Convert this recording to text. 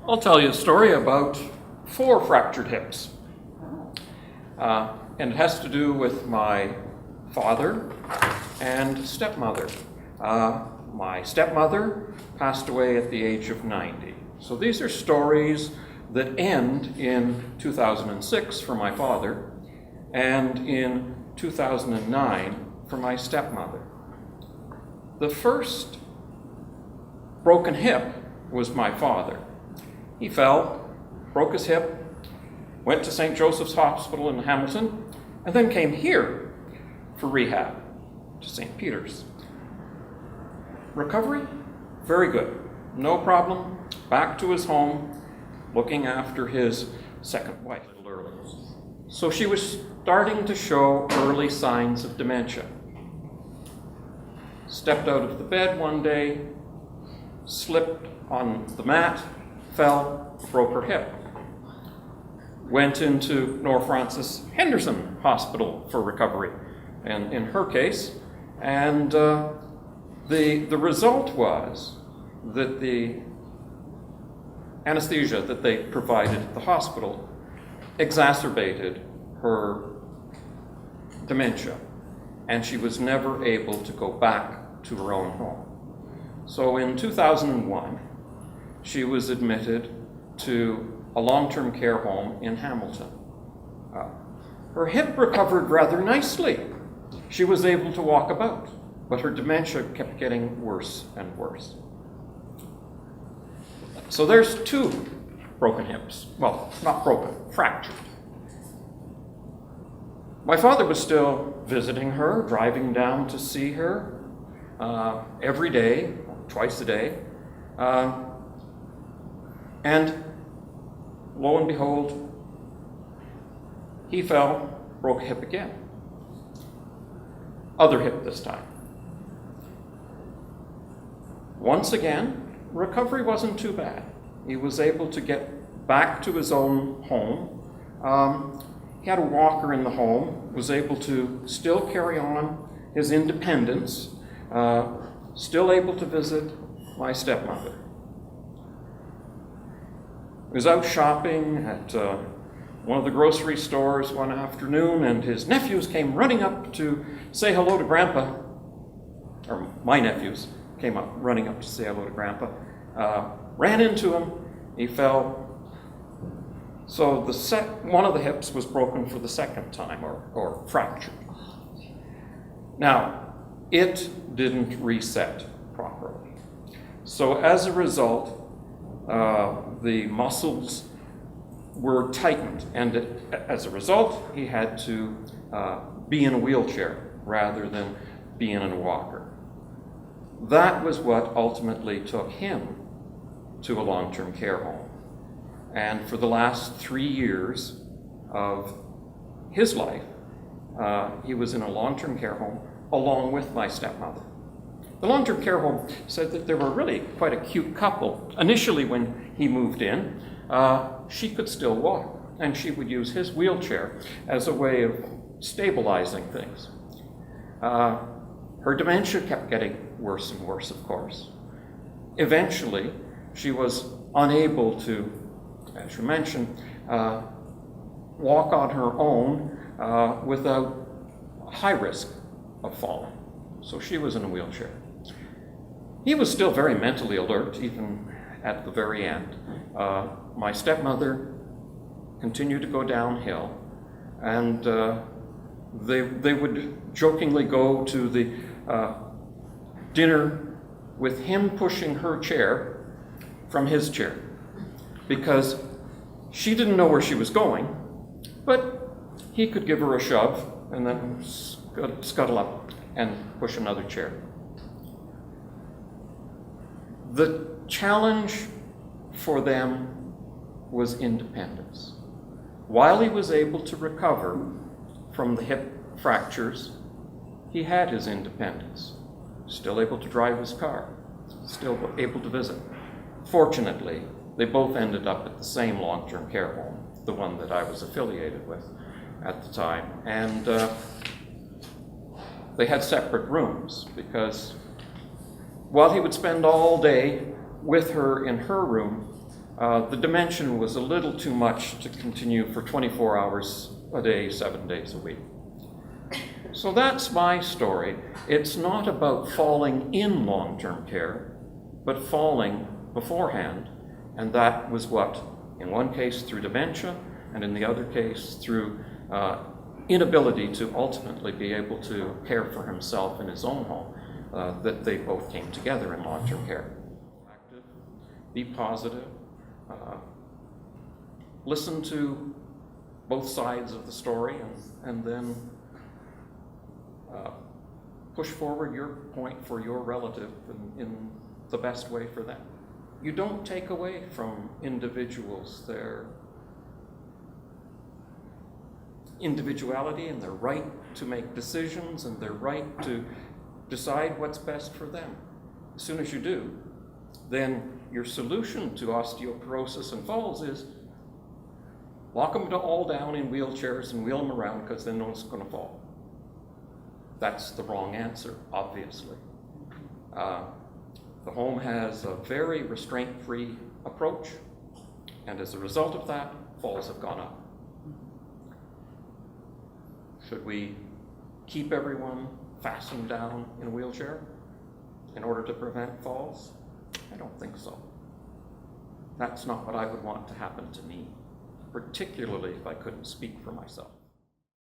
I'll tell you a story about 4 fractured hips. And it has to do with my father and stepmother. My stepmother passed away at the age of 90. So these are stories that end in 2006 for my father and in 2009 for my stepmother. The first broken hip was my father. He fell, broke his hip, went to St. Joseph's Hospital in Hamilton, and then came here for rehab to St. Peter's. Recovery? Very good. No problem. Back to his home, looking after his second wife a little early. So she was starting to show early signs of dementia. Stepped out of the bed one day, slipped on the mat, fell, broke her hip. Went into North Francis Henderson Hospital for recovery, and in her case, and the result was that the anesthesia that they provided at the hospital exacerbated her dementia, and she was never able to go back to her own home. So in 2001, she was admitted to a long-term care home in Hamilton. Her hip recovered rather nicely. She was able to walk about, but her dementia kept getting worse and worse. So there's 2 broken hips. Well, not broken, fractured. My father was still visiting her, driving down to see her every day, twice a day. And lo and behold, he fell, broke a hip again. Other hip this time. Once again, recovery wasn't too bad. He was able to get back to his own home. He had a walker in the home, was able to still carry on his independence, still able to visit my stepmother. He was out shopping at one of the grocery stores one afternoon, and his nephews came running up to say hello to Grandpa, or my nephews came up running up to say hello to Grandpa, ran into him, he fell. So one of the hips was broken for the second time, or fractured. Now, it didn't reset properly. So as a result, the muscles were tightened, and as a result, he had to be in a wheelchair rather than be in a walker. That was what ultimately took him to a long-term care home. And for the last 3 years of his life, he was in a long-term care home along with my stepmother. The long-term care home said that they were really quite a cute couple. Initially, when he moved in, she could still walk, and she would use his wheelchair as a way of stabilizing things. Her dementia kept getting worse and worse, of course. Eventually, she was unable to, as you mentioned, walk on her own without high risk of falling. So she was in a wheelchair. He was still very mentally alert, even at the very end. My stepmother continued to go downhill, and they would jokingly go to the dinner with him pushing her chair from his chair, because she didn't know where she was going, but he could give her a shove and then scuttle up and push another chair. The challenge for them was independence. While he was able to recover from the hip fractures, he had his independence. Still able to drive his car, still able to visit. Fortunately, they both ended up at the same long-term care home, the one that I was affiliated with at the time. And they had separate rooms, because while he would spend all day with her in her room, the dimension was a little too much to continue for 24 hours a day, 7 days a week. So that's my story. It's not about falling in long-term care, but falling beforehand, and that was what, in one case through dementia, and in the other case through inability to ultimately be able to care for himself in his own home, that they both came together in long-term care. Active, be positive, listen to both sides of the story, and then push forward your point for your relative in the best way for them. You don't take away from individuals their individuality and their right to make decisions and their right to decide what's best for them. As soon as you do, then your solution to osteoporosis and falls is lock them all down in wheelchairs and wheel them around, because then no one's going to fall. That's the wrong answer, obviously. The home has a very restraint-free approach, and as a result of that, falls have gone up. Should we keep everyone fastened down in a wheelchair in order to prevent falls? I don't think so. That's not what I would want to happen to me, particularly if I couldn't speak for myself.